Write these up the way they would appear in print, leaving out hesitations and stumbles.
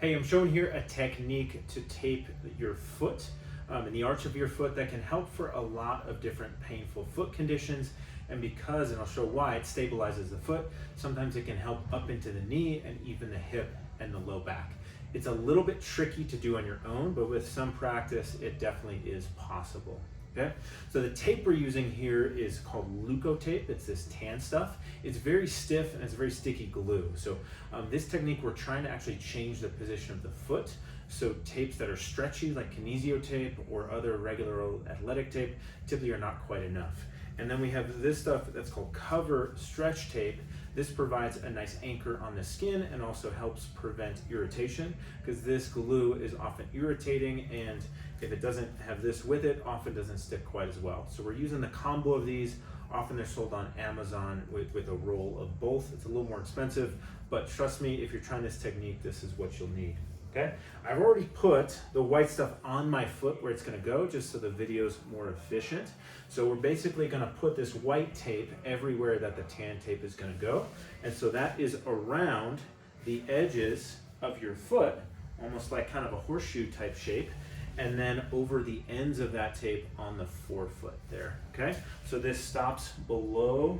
Hey, I'm showing here a technique to tape your foot and the arch of your foot that can help for a lot of different painful foot conditions. And and I'll show why, it stabilizes the foot. Sometimes it can help up into the knee and even the hip and the low back. It's a little bit tricky to do on your own, but with some practice, it definitely is possible. Okay, so the tape we're using here is called Leukotape. It's this tan stuff. It's very stiff and it's very sticky glue. So this technique, we're trying to actually change the position of the foot. So tapes that are stretchy, like kinesio tape or other regular old athletic tape, typically are not quite enough. And then we have this stuff that's called cover stretch tape. This provides a nice anchor on the skin and also helps prevent irritation, because this glue is often irritating, and if it doesn't have this with it, often doesn't stick quite as well. So we're using the combo of these. Often they're sold on Amazon with a roll of both. It's a little more expensive, but trust me, if you're trying this technique, this is what you'll need. Okay, I've already put the white stuff on my foot where it's going to go, just so the video's more efficient. So we're basically going to put this white tape everywhere that the tan tape is going to go. And so that is around the edges of your foot, almost like kind of a horseshoe type shape, and then over the ends of that tape on the forefoot there. Okay, so this stops below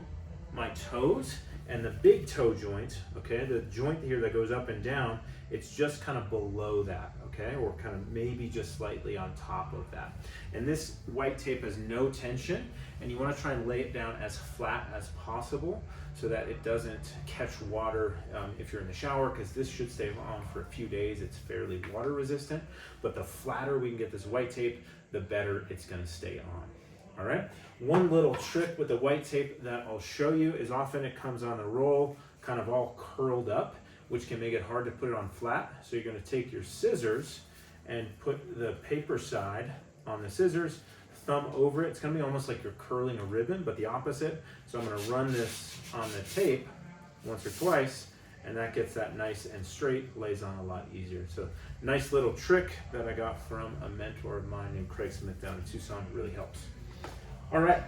my toes and the big toe joint. Okay, the joint here that goes up and down, it's just kind of below that, okay, or kind of maybe just slightly on top of that. And this white tape has no tension, and you want to try and lay it down as flat as possible so that it doesn't catch water if you're in the shower, because this should stay on for a few days. It's fairly water resistant, but the flatter we can get this white tape, the better it's going to stay on. All right, one little trick with the white tape that I'll show you is often it comes on the roll kind of all curled up, which can make it hard to put it on flat. So you're going to take your scissors and put the paper side on the scissors, thumb over it. It's going to be almost like you're curling a ribbon, but the opposite. So I'm going to run this on the tape once or twice, and that gets that nice and straight, lays on a lot easier. So nice little trick that I got from a mentor of mine named Craig Smith down in Tucson. It really helps. All right,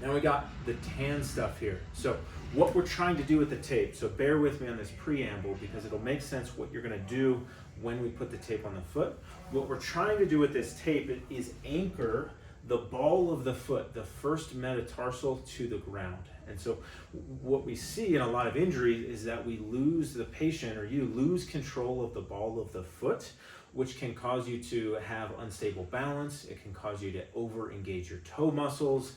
now we got the tan stuff here. So what we're trying to do with the tape, so bear with me on this preamble because it'll make sense what you're gonna do when we put the tape on the foot. What we're trying to do with this tape is anchor the ball of the foot, the first metatarsal, to the ground. And so what we see in a lot of injuries is that we lose, the patient or you lose control of the ball of the foot, which can cause you to have unstable balance. It can cause you to over-engage your toe muscles.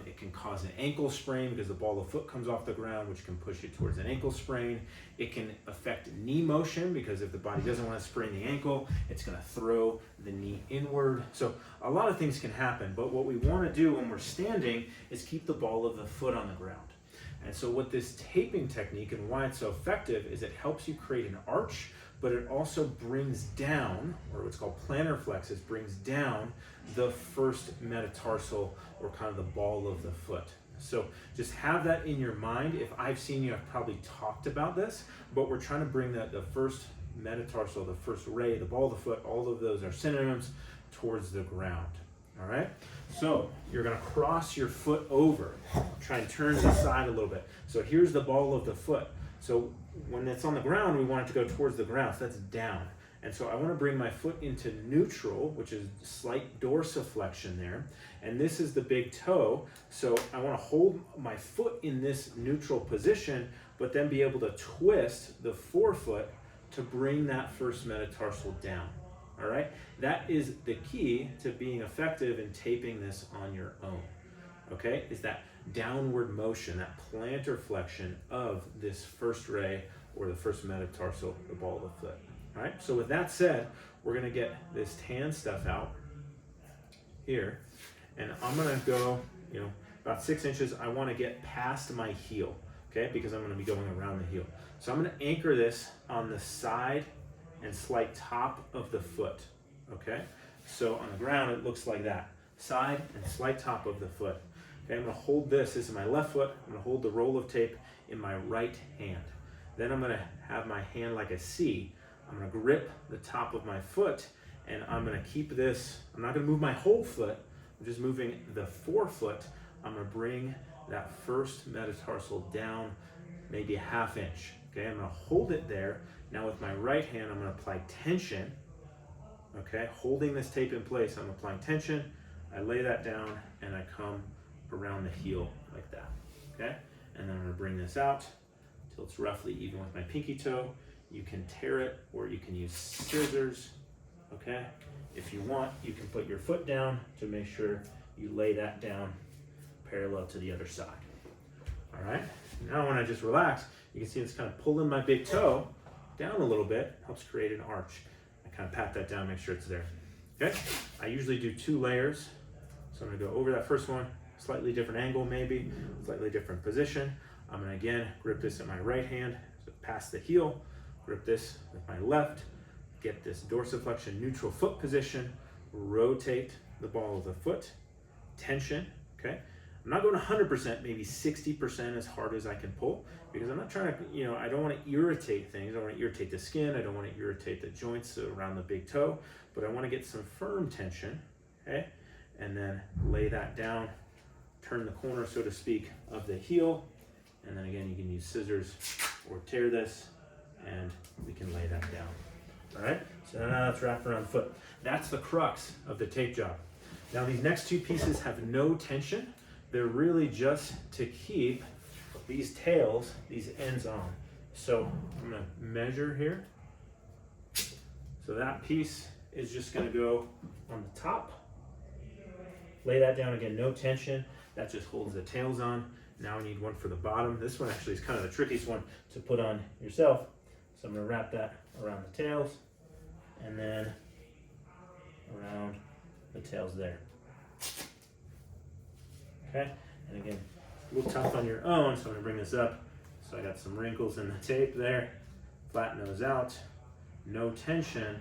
It can cause an ankle sprain because the ball of foot comes off the ground, which can push you towards an ankle sprain. It can affect knee motion because if the body doesn't want to sprain the ankle, it's going to throw the knee inward. So a lot of things can happen, but what we want to do when we're standing is keep the ball of the foot on the ground. And so what this taping technique and why it's so effective is it helps you create an arch, but it also brings down, or what's called plantar flexus, brings down the first metatarsal, or kind of the ball of the foot. So just have that in your mind. If I've seen you, I've probably talked about this, but we're trying to bring the first metatarsal, the first ray, the ball of the foot, all of those are synonyms, towards the ground. All right, so you're gonna cross your foot over. Try and turn to the side a little bit. So here's the ball of the foot. So when it's on the ground, we want it to go towards the ground, so that's down. And so I want to bring my foot into neutral, which is slight dorsiflexion there. And this is the big toe. So I want to hold my foot in this neutral position, but then be able to twist the forefoot to bring that first metatarsal down. All right, that is the key to being effective in taping this on your own. Okay, is that downward motion, that plantar flexion of this first ray or the first metatarsal, the ball of the foot. All right, so with that said, we're gonna get this tan stuff out here, and I'm gonna go, about 6 inches. I wanna get past my heel, okay, because I'm gonna be going around the heel. So I'm gonna anchor this on the side and slight top of the foot, okay? So on the ground, it looks like that, side and slight top of the foot. Okay, I'm gonna hold this is my left foot. I'm gonna hold the roll of tape in my right hand. Then I'm gonna have my hand like a C. I'm gonna grip the top of my foot, and I'm gonna keep this, I'm not gonna move my whole foot, I'm just moving the forefoot. I'm gonna bring that first metatarsal down maybe a 1/2 inch. Okay, I'm gonna hold it there, Now with my right hand, I'm gonna apply tension, okay? Holding this tape in place, I'm applying tension. I lay that down and I come around the heel like that, okay? And then I'm gonna bring this out till it's roughly even with my pinky toe. You can tear it or you can use scissors, okay? If you want, you can put your foot down to make sure you lay that down parallel to the other side. All right, now when I just relax, you can see it's kind of pulling my big toe down a little bit, helps create an arch. I kind of pat that down, make sure it's there. Okay, I usually do 2 layers. So I'm gonna go over that first one, slightly different angle maybe, slightly different position. I'm gonna again grip this in my right hand, so past the heel, grip this with my left, get this dorsiflexion neutral foot position, rotate the ball of the foot, tension, okay? I'm not going 100%, maybe 60% as hard as I can pull, because I'm not trying to, I don't want to irritate things. I don't want to irritate the skin. I don't want to irritate the joints around the big toe, but I want to get some firm tension, okay? And then lay that down, turn the corner, so to speak, of the heel. And then again, you can use scissors or tear this, and we can lay that down. All right, so now that's wrapped around the foot. That's the crux of the tape job. Now these next 2 pieces have no tension. They're really just to keep these tails, these ends on. So I'm gonna measure here. So that piece is just gonna go on the top. Lay that down again, no tension. That just holds the tails on. Now I need one for the bottom. This one actually is kind of the trickiest one to put on yourself. So I'm gonna wrap that around the tails and then around the tails there. Okay, and again, a little tough on your own, so I'm gonna bring this up. So I got some wrinkles in the tape there. Flatten those out, no tension,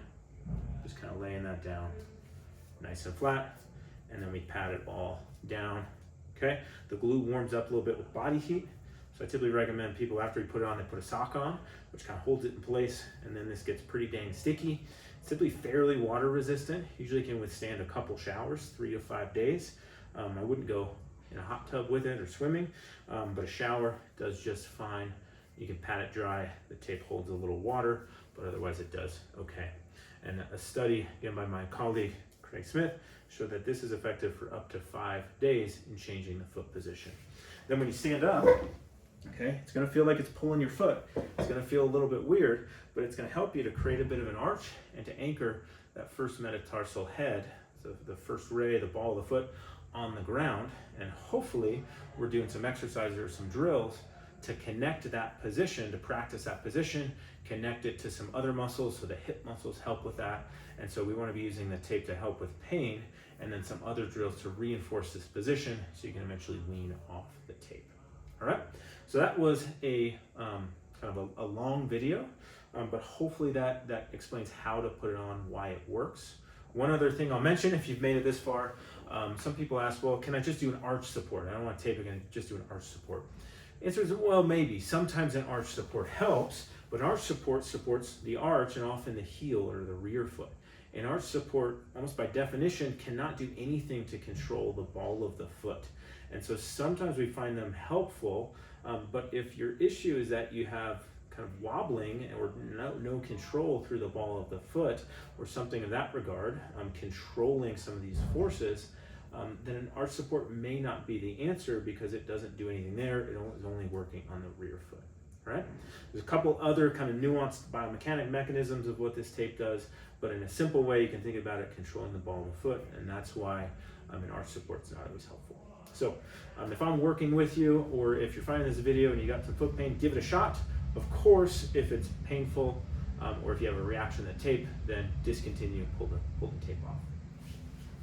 just kind of laying that down nice and flat, and then we pat it all down, okay? The glue warms up a little bit with body heat, so I typically recommend people after you put it on, they put a sock on, which kind of holds it in place, and then this gets pretty dang sticky. It's typically fairly water resistant, usually can withstand a couple showers, 3 to 5 days. I wouldn't go in a hot tub with it or swimming, but a shower does just fine. You can pat it dry, the tape holds a little water, but otherwise it does okay. And a study, again by my colleague Craig Smith, showed that this is effective for up to 5 days in changing the foot position. Then when you stand up, okay, it's gonna feel like it's pulling your foot. It's gonna feel a little bit weird, but it's gonna help you to create a bit of an arch and to anchor that first metatarsal head, so the first ray, the ball of the foot, on the ground. And hopefully we're doing some exercises or some drills to connect that position, to practice that position, connect it to some other muscles, so the hip muscles help with that. And so we want to be using the tape to help with pain, and then some other drills to reinforce this position so you can eventually wean off the tape. All right, so that was a kind of a long video, but hopefully that explains how to put it on, why it works. One other thing I'll mention, if you've made it this far, some people ask, well, can I just do an arch support? I don't want tape, I can just do an arch support. The answer is, well, maybe. Sometimes an arch support helps, but an arch support supports the arch and often the heel or the rear foot. An arch support, almost by definition, cannot do anything to control the ball of the foot. And so sometimes we find them helpful, but if your issue is that you have kind of wobbling or no control through the ball of the foot or something of that regard, controlling some of these forces, then an arch support may not be the answer because it doesn't do anything there. It is only working on the rear foot. Right? There's a couple other kind of nuanced biomechanic mechanisms of what this tape does, but in a simple way, you can think about it controlling the ball of the foot, and that's why an arch support is not always helpful. So if I'm working with you, or if you're finding this video and you got some foot pain, give it a shot. Of course, if it's painful, or if you have a reaction to the tape, then discontinue, pull the tape off.